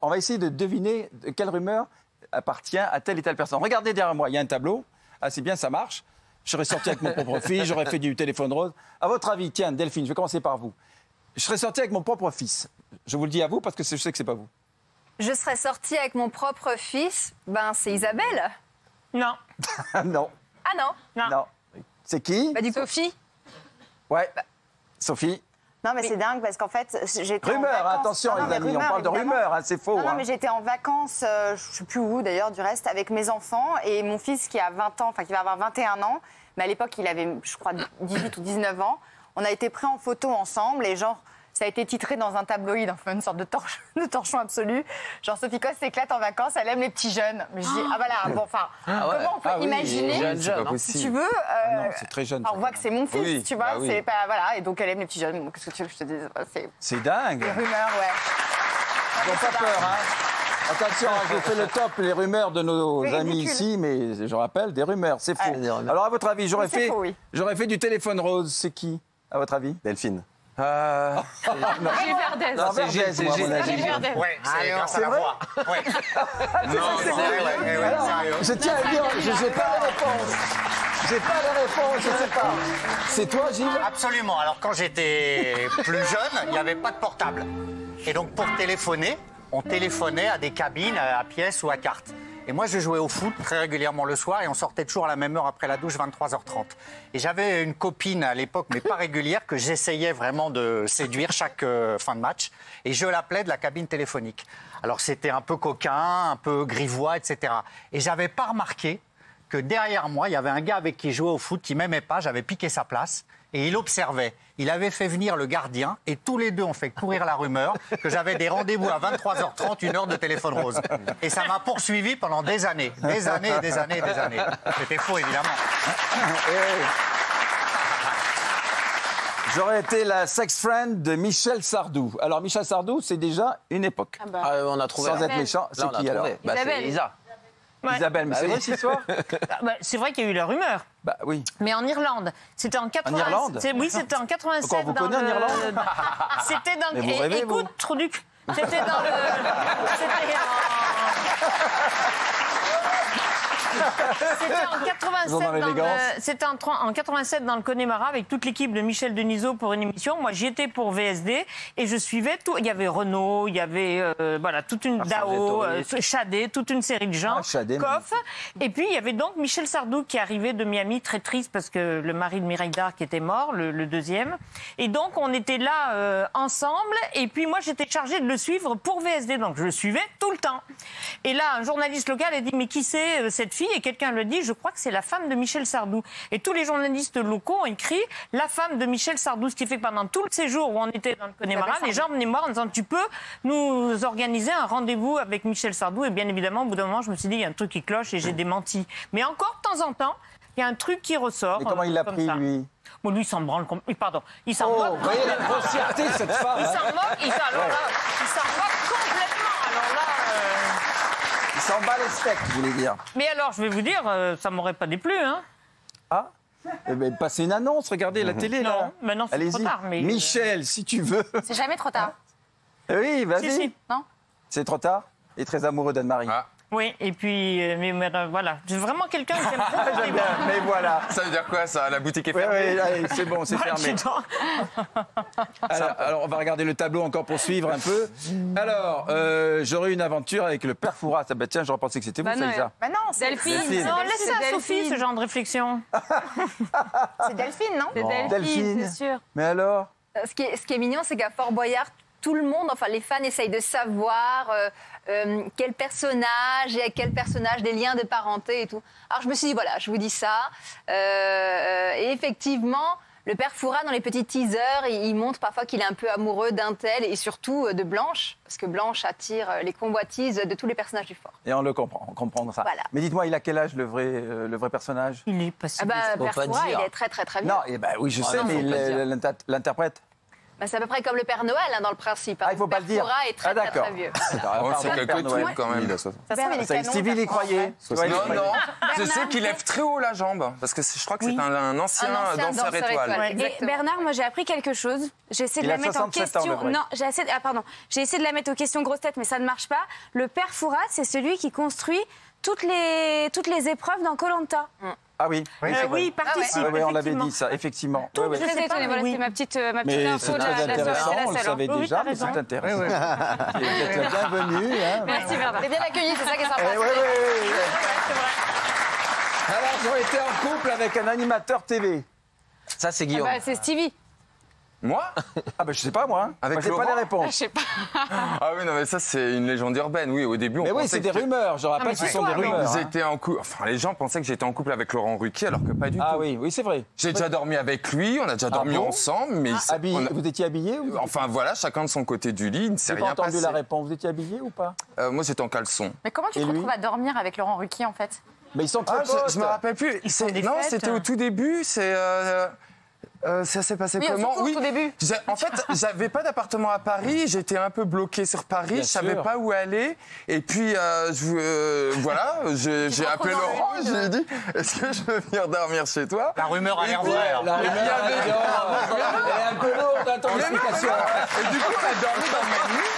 on va essayer de deviner de quelle rumeur appartient à telle et telle personne. Regardez derrière moi, il y a un tableau. Ah, c'est bien, ça marche. Je serais sorti avec mon propre fils, j'aurais fait du téléphone rose. À votre avis, tiens, Delphine, je vais commencer par vous. Je serais sorti avec mon propre fils. Je vous le dis à vous parce que je sais que c'est pas vous. Je serais sortie avec mon propre fils. Ben, c'est Isabelle. Non. Non. Ah non. Non. C'est qui? Bah, du coup, Sophie. Ouais. Sophie. Non, mais c'est dingue parce qu'en fait, j'étais en Rumeur, vacances. attention Non, non, les mais amis, on parle de évidemment. rumeurs, hein, c'est faux. Non, hein. mais j'étais en vacances, je ne sais plus où d'ailleurs, du reste, avec mes enfants et mon fils qui a 20 ans, enfin qui va avoir 21 ans, mais à l'époque il avait, je crois, 18 ou 19 ans. On a été pris en photo ensemble et genre, ça a été titré dans un tabloïd, enfin une sorte de torchon absolu. Genre, Sophie Coste s'éclate en vacances, elle aime les petits jeunes. Mais je dis, ah voilà, bon, enfin, comment on peut imaginer, c'est pas hein. possible. si tu veux, Ah non, c'est très jeune. on voit que c'est mon fils, Oui, tu vois, bah oui. c'est pas, voilà, et donc elle aime les petits jeunes. Bon, qu'est-ce que tu veux que je te dise? C'est C'est dingue. des rumeurs, ouais. Ils n'ont pas peur, hein. Attention, j'ai fait le top, les rumeurs de nos C'est amis ridicule. ici, mais je rappelle, des rumeurs, c'est faux. des rumeurs. Alors, à votre avis, j'aurais Mais c'est fait, faux, oui. j'aurais fait du téléphone rose, c'est qui, à votre avis? Delphine. Gilles Verdez. Non, c'est Gilles, Verdez, moi, à mon avis. Gilles Verdez. Ouais, c'est grâce à la vrai voix. Ouais. Non, c'est c'est vrai. vrai, ouais, Alors, sérieux. je tiens à dire, je n'ai pas la réponse. J'ai pas la réponse, je sais pas. C'est toi, Gilles? Absolument. Alors, quand j'étais plus jeune, il n'y avait pas de portable. Et donc, pour téléphoner, on téléphonait à des cabines, à pièces ou à carte. Et moi, je jouais au foot très régulièrement le soir et on sortait toujours à la même heure après la douche, 23h30. Et j'avais une copine à l'époque, mais pas régulière, que j'essayais vraiment de séduire chaque fin de match. Et je l'appelais de la cabine téléphonique. Alors, c'était un peu coquin, un peu grivois, etc. Et j'avais pas remarqué que derrière moi, il y avait un gars avec qui je jouais au foot qui m'aimait pas, j'avais piqué sa place et il observait. Il avait fait venir le gardien et tous les deux ont fait courir la rumeur que j'avais des rendez-vous à 23h30, une heure de téléphone rose. Et ça m'a poursuivi pendant des années et des années et des années. C'était faux, évidemment. J'aurais été la sex friend de Michel Sardou. Alors, Michel Sardou, c'est déjà une époque. Ah, on a trouvé. Sans être méchant, c'est Là, on a qui alors? trouvé. Bah, c'est Isabelle. Lisa. Ouais. Isabelle, mais c'est vrai cette histoire? Ah, bah, c'est vrai qu'il y a eu la rumeur. Bah oui. Mais en Irlande, c'était en 80. Irlande Oui, c'était en 87. Encore, vous connaissez en Irlande? C'était dans. Mais vous rêvez, vous. Écoute, Trouduc. C'était dans le. C'était en 87 Ils ont dans l'élégance. c'était en 87 dans le Connemara avec toute l'équipe de Michel Denisot pour une émission. Moi, j'y étais pour VSD et je suivais tout. Il y avait Renault, il y avait voilà toute une Dao, Chadet, toute une série de gens, Ah, Chadet, Coff. Et puis il y avait donc Michel Sardou qui arrivait de Miami, très triste parce que le mari de Mireille Darc était mort, le deuxième. Et donc on était là ensemble. Et puis moi j'étais chargée de le suivre pour VSD, donc je le suivais tout le temps. Et là un journaliste local a dit mais qui c'est cette fille? Et quelqu'un le dit, je crois que c'est la femme de Michel Sardou. Et tous les journalistes locaux ont écrit la femme de Michel Sardou, ce qui fait que pendant tout le séjour où on était dans le Connemara, les gens venaient me voir en disant tu peux nous organiser un rendez-vous avec Michel Sardou? Et bien évidemment au bout d'un moment je me suis dit il y a un truc qui cloche et j'ai démenti. Mais encore de temps en temps il y a un truc qui ressort. Mais comment il l'a comme pris, ça. lui? Bon, lui, il s'en branle. Pardon. Il s'en Oh, moque. vous voyez la grossièreté de cette femme, Il hein? s'en moque. Il s'en moque complètement. Alors là. Il s'en bat les steaks, je voulais dire. Mais alors, je vais vous dire, ça m'aurait pas déplu, hein. Ah? Eh ben, passez une annonce, regardez la télé, là. Non, maintenant c'est trop Allez-y. tard. Mais... Michel, si tu veux. C'est jamais trop tard. Oui, vas-y. Si, si. Non? C'est trop tard. Il est très amoureux d'Anne-Marie. Ah. Oui, et puis, voilà. C'est vraiment quelqu'un que j'aime Ah, beaucoup. j'aime bien, mais voilà. Ça veut dire quoi, ça? La boutique est Oui, fermée? oui, allez, c'est bon, c'est fermé. Voilà. Alors, on va regarder le tableau encore pour suivre un peu. Alors, j'aurais eu une aventure avec le père Fouras. Ah bah tiens, j'aurais pensé que c'était vous, Bah non, ça. Bah non, c'est Delphine. Delphine. Non, laisse ça à C'est Sophie, Delphine. ce genre de réflexion. Delphine, non? C'est Delphine, Delphine. c'est sûr. Mais alors? Ce qui est mignon, c'est qu'à Fort Boyard, tout le monde, enfin les fans essayent de savoir quel personnage et à quel personnage, des liens de parenté et tout. Alors je me suis dit, voilà, je vous dis ça. Et effectivement, le père Fouras, dans les petits teasers, il montre parfois qu'il est un peu amoureux d'un tel et surtout de Blanche, parce que Blanche attire les convoitises de tous les personnages du fort. Et on le comprend, on comprend ça. Voilà. Mais dites-moi, il a quel âge le vrai personnage? Il est passé. Ah bah, faut père pas Fouras, dire. il est très très très bien. Non, eh ben, oui, je sais, non, mais faut pas dire. l'interprète? Bah, c'est à peu près comme le Père Noël, dans le principe. Ah, il faut pas le dire. Le Père Fouras est très, très, d'accord. très vieux. Oh, c'est quelques trucs quand même. Ça se trouve, il est canon, Stevie, il y ça se trouve, croyait. ouais. Tu vois, il y Non, croyait. non, je sais qu'il lève très haut la jambe, parce que je crois que c'est un ancien danseur étoile. Ouais. Et Exactement. Bernard, moi j'ai appris quelque chose. J'ai essayé de Il la a mettre en 67 ans, le question. vrai. Non, j'ai essayé de la mettre aux questions grosses têtes, mais ça ne marche pas. Le Père Fouras, c'est celui qui construit toutes les épreuves dans Koh-Lanta. Ah oui. Oui, il participe. Ah oui, on l'avait effectivement. dit ça, effectivement. Tout, Ouais, ouais. je sais pas, voilà, oui. c'est ma petite Mais info c'est de très la soirée, intéressant, c'est la on le seule. savait Oui, déjà, t'as mais raison. c'est intéressant. Vous êtes la bienvenue. Hein. Merci Bernard. C'est bien accueilli, c'est ça qui est sympa. Eh, ouais, ouais, ouais, ouais. Alors, j'aurais été en couple avec un animateur TV. Ça, c'est Guillaume. Bah, c'est Stevie. Moi? Ah ben je sais pas moi. Avec Moi, j'ai pas Laurent les Je réponses. sais pas. Ah oui, non, mais ça, c'est une légende urbaine. Oui, au début, on Mais oui, pensait c'est des que- rumeurs. Je rappelle, mais ce c'est sont toi, des non. rumeurs. Vous hein. étiez en couple. Enfin, les gens pensaient que j'étais en couple avec Laurent Ruquier, alors que pas du Ah tout. oui, oui, c'est vrai. J'ai déjà dormi avec lui, on a déjà dormi bon ensemble, mais on a- Vous étiez habillé ou enfin voilà, chacun de son côté du lit, il ne s'est J'ai pas rien entendu passé. la réponse. Vous étiez habillé ou pas Moi, j'étais en caleçon. Mais comment tu Et te lui retrouves à dormir avec Laurent Ruquier, en fait? Mais ils sont très Ah, potes. je me rappelle plus. font des Non, fêtes. c'était au tout début. Ça s'est passé Oui, comment? surtout au tout début. En fait, j'avais pas d'appartement à Paris. J'étais un peu bloqué sur Paris. Bien Je savais sûr. pas où aller. Et puis, voilà, j'ai appelé Laurent. Je lui ai dit, est-ce que je peux venir dormir chez toi? La rumeur a l'air vraie. La rumeur, Il y avait- elle est un peu lourde, hein, ton Mais non, explication. Et du coup, on a dormi dans ma nuit.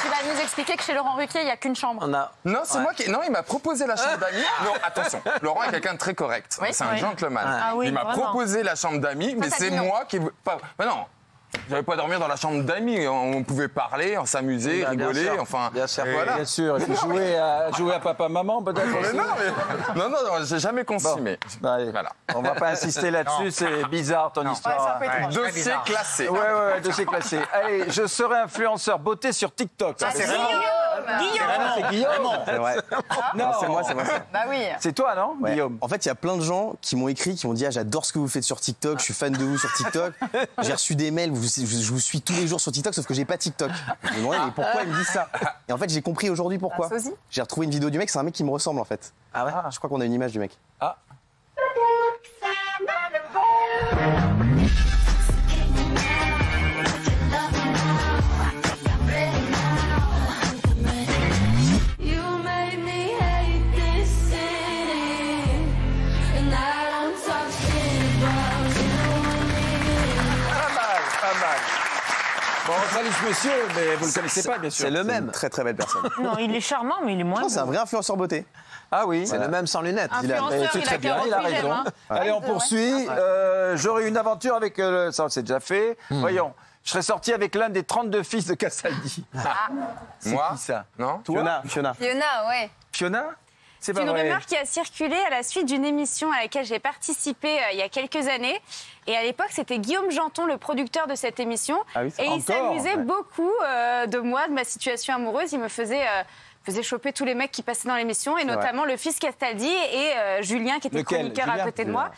Tu vas nous expliquer que chez Laurent Ruquier, il n'y a qu'une chambre. On a... Non, c'est moi qui. Non, il m'a proposé la chambre d'amis. Non, attention, Laurent est quelqu'un de très correct. Oui, c'est un oui. gentleman. Ah oui, il m'a vraiment. proposé la chambre d'amis, mais t'as c'est dit non. moi qui. Pas... Mais non, j'allais pas dormir dans la chambre d'amis. On pouvait parler, on s'amuser, Bah, bien rigoler. sûr. Enfin, Bien sûr. voilà. Bien sûr, et puis jouer à papa-maman, peut-être Mais aussi. non, j'ai jamais consommé. Bah, allez, Voilà. on va pas insister là-dessus, c'est bizarre ton histoire. Ouais, c'est un peu étrange. Très Dossier bizarre. classé. Ouais, dossier classé. Allez, je serai influenceur beauté sur TikTok. Ça, c'est Raymond. C'est Guillaume. C'est vrai. Non, C'est moi, c'est moi. Bah oui. C'est toi, non, Ouais. Guillaume? En fait, il y a plein de gens qui m'ont écrit, qui m'ont dit j'adore ce que vous faites sur TikTok, je suis fan de vous sur TikTok. J'ai reçu des mails, je vous suis tous les jours sur TikTok, sauf que j'ai pas TikTok. Je me demandais mais pourquoi ils me disent ça. Et en fait, j'ai compris aujourd'hui pourquoi. Un sosie. J'ai retrouvé une vidéo du mec, c'est un mec qui me ressemble en fait. Ah ouais. Je crois qu'on a une image du mec. Ah. You made me hate this city, and I don't talk shit about you. Pas mal. Bon, on salue ce monsieur, mais vous le connaissez pas, bien sûr. C'est le C'est une même. très très belle personne. Non, il est charmant, mais il est moins. Non, c'est un vrai influenceur beauté. Ah oui. C'est le même sans lunettes. Influenceur, Et c'est il très a bien, qu'un il a refugé, raison. hein. Allez, on poursuit. J'aurai une aventure avec... ça, c'est déjà fait. Voyons. Je serai sorti avec l'un des 32 fils de Castaldi. C'est Moi qui ça? Non. Toi? Fiona. Fiona, ouais. Fiona? C'est C'est pas une vrai. rumeur qui a circulé à la suite d'une émission à laquelle j'ai participé il y a quelques années. Et à l'époque, c'était Guillaume Janton, le producteur de cette émission. Ah oui, et il encore, s'amusait ouais. beaucoup de moi, de ma situation amoureuse. Il me faisait choper tous les mecs qui passaient dans l'émission, et notamment le fils Castaldi et Julien, qui était Lequel? chroniqueur à Julien côté de moi,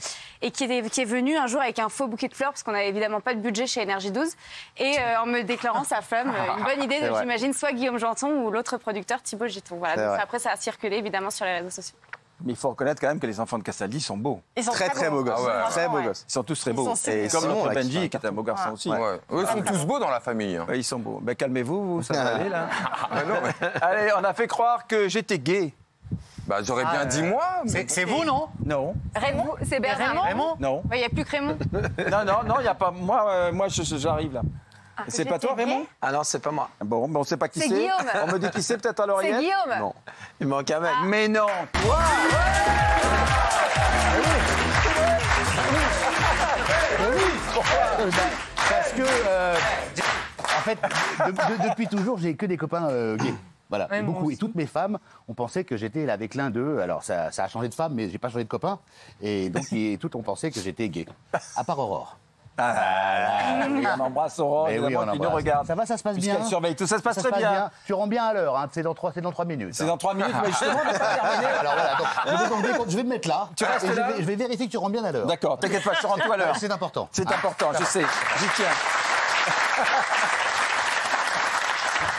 et qui est venu un jour avec un faux bouquet de fleurs, parce qu'on n'avait évidemment pas de budget chez Énergie 12, et en me déclarant sa femme. Une bonne idée, C'est vrai. j'imagine, soit Guillaume Janton ou l'autre producteur, Thibaut Giton. Voilà, C'est donc vrai. après, ça a circulé évidemment sur les réseaux sociaux. Mais il faut reconnaître quand même que les enfants de Castaldi sont beaux. Ils sont Très beau gosse. Ah ouais. Très beau Ouais. gosse. Ils sont tous très beaux. sont super. Et Comme Simon, notre là, qui Benji, fait qui est un beau garçon aussi. Ouais. Eux sont tous beaux dans la famille. hein. Ouais, ils sont beaux. Ben, calmez-vous, vous, ça va aller, là. Allez, on a fait croire que j'étais gay. Bah, j'aurais bien dit moi. C'est vous, non? Non. Raymond, c'est Bernard. Raymond? Non. Il n'y a plus que Raymond. Non, il n'y a pas... Moi, j'arrive, là. C'est pas toi, j'étais Raymond? Ah non, c'est pas moi. Bon, on ne sait pas qui C'est c'est. Guillaume. On me dit qui c'est, peut-être à C'est l'oreillette? Guillaume. Non. Il manque un mec. Mais non. Toi? Parce que, en fait, depuis toujours, j'ai que des copains gays. Voilà, Ouais, et moi beaucoup. aussi. Et toutes mes femmes, on pensait que j'étais avec l'un d'eux. Alors, ça a changé de femme, mais j'ai pas changé de copain. Et donc, toutes ont pensé que j'étais gay. À part Aurore. On embrasse Aurore, Mais oui, évidemment, on qui nous embrasse. regarde. Ça va, ça se passe bien. Puisqu'elle surveille tout, ça se passe très bien. Tu rends bien à l'heure, hein. C'est dans 3 minutes. C'est hein. dans 3 minutes, mais justement, on n'a pas terminé. Alors voilà, donc, je vais me mettre là. Tu restes et là je vais vérifier que tu rends bien à l'heure. D'accord, t'inquiète pas, je rentre tout à l'heure. C'est important. C'est important, je sais, j'y tiens.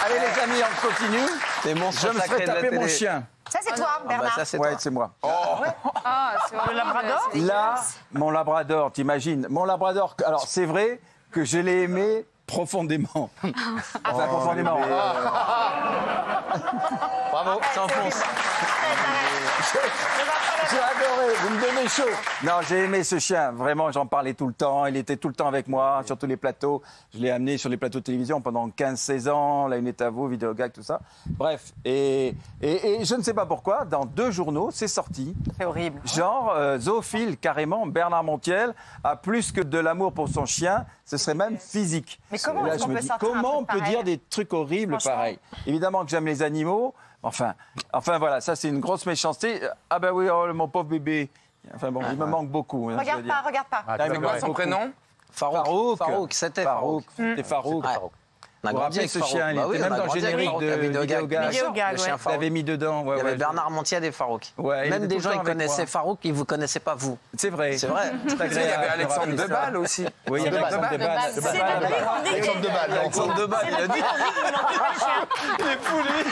Allez les amis, on continue. Les monstres Je me sacrés ferai de la taper mon télé. chien. Ça, c'est toi, Bernard. ça, c'est Ouais, toi. c'est moi. Ah, c'est Le labrador Là, mon labrador, t'imagines, mon labrador, alors c'est vrai que je l'ai aimé profondément. Enfin, profondément. Bravo, ça enfonce. J'ai adoré, vous me donnez chaud. Non, j'ai aimé ce chien, vraiment, j'en parlais tout le temps. Il était tout le temps avec moi sur tous les plateaux. Je l'ai amené sur les plateaux de télévision pendant 15-16 ans. Là, une est à vous, Vidéogag, tout ça. Bref, et je ne sais pas pourquoi, dans 2 journaux, c'est sorti. C'est horrible. Genre, zoophile, carrément, Bernard Montiel a plus que de l'amour pour son chien, ce serait même physique. Mais comment Et là, est-ce je qu'on me peut dis, sortir un comment truc on peut pareil dire des trucs horribles Franchement. pareils? Évidemment que j'aime les animaux. Enfin voilà, ça c'est une grosse méchanceté. Ah ben oui, oh, mon pauvre bébé. Enfin bon, il me manque beaucoup. hein, je veux Regarde dire. pas, regarde pas. Ah, il me C'est quoi manque son beaucoup. prénom? Farouk. Farouk, c'était Farouk. C'était Farouk. Ouais. On a Vous vous grandi rappelez avec ce Farouk. chien, il Bah était oui, même on a dans le grandi avec générique Farouk, de la Vidéogag. Vidéogag. Vidéogag, Le chien ouais. Je Farouk. l'avais mis dedans. Ouais, Il y avait ouais, Bernard Montiel et Farouk. Ouais, il Même était des tout gens, le ils temps avec connaissaient moi. Farouk, ils ne vous connaissaient pas, vous. C'est vrai. C'est vrai. C'est Il y avait agréable de Alexandre rappeler ça. Deballe aussi. Oui, il y avait Alexandre Deballe. C'est la pluie qu'on dit Alexandre Deballe, non. Alexandre Deballe, il a dit. Il est fou, lui.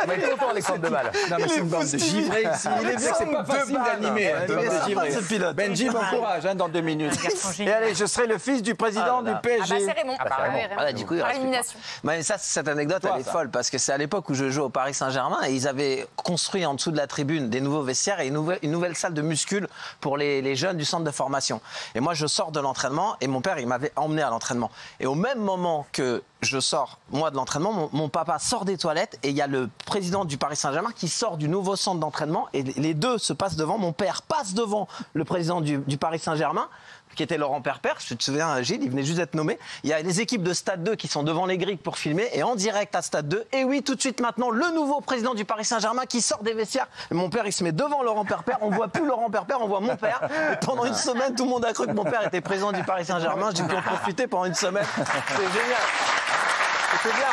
On va être content, Alexandre Deballe. Non, mais c'est une bande de givrés ici. C'est pas facile d'animer. hein, une bande de givrés. Benji, bon courage dans 2 minutes. Et allez, je serai le fils du président du Ah bah, c'est PSG. Raymond. Voilà, du coup, il Par reste plus élimination. Mais ça, cette anecdote, Toi, elle est ça. folle parce que c'est à l'époque où je jouais au Paris Saint-Germain et ils avaient construit en dessous de la tribune des nouveaux vestiaires et une nouvelle salle de muscule pour les jeunes du centre de formation. Et moi, je sors de l'entraînement et mon père, il m'avait emmené à l'entraînement. Et au même moment que je sors, moi, de l'entraînement, mon papa sort des toilettes et il y a le président du Paris Saint-Germain qui sort du nouveau centre d'entraînement et les deux se passent devant. Mon père passe devant le président du Paris Saint-Germain, qui était Laurent Perper, je te souviens, Gilles, il venait juste d'être nommé. Il y a les équipes de Stade 2 qui sont devant les grilles pour filmer, et en direct à Stade 2, et oui, tout de suite maintenant, le nouveau président du Paris Saint-Germain qui sort des vestiaires. Et mon père, il se met devant Laurent Perper, on voit plus Laurent Perper, on voit mon père. Et pendant une semaine, tout le monde a cru que mon père était président du Paris Saint-Germain. J'ai pu en profiter pendant une semaine. C'est génial. C'était bien.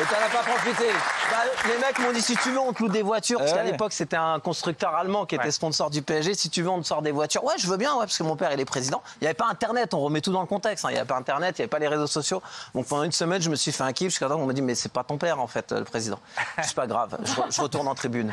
Et t'en as pas profité. Bah, les mecs m'ont dit, si tu veux, on te loue des voitures. Parce qu'à l'époque, c'était un constructeur allemand qui était sponsor du PSG. Si tu veux, on te sort des voitures. Ouais, je veux bien, ouais, parce que mon père, il est président. Il n'y avait pas Internet, on remet tout dans le contexte. Hein. Il n'y avait pas Internet, il n'y avait pas les réseaux sociaux. Donc pendant une semaine, je me suis fait un kiff. Jusqu'à temps qu'on m'a dit, mais c'est pas ton père, en fait, le président. C'est pas grave, je retourne en tribune.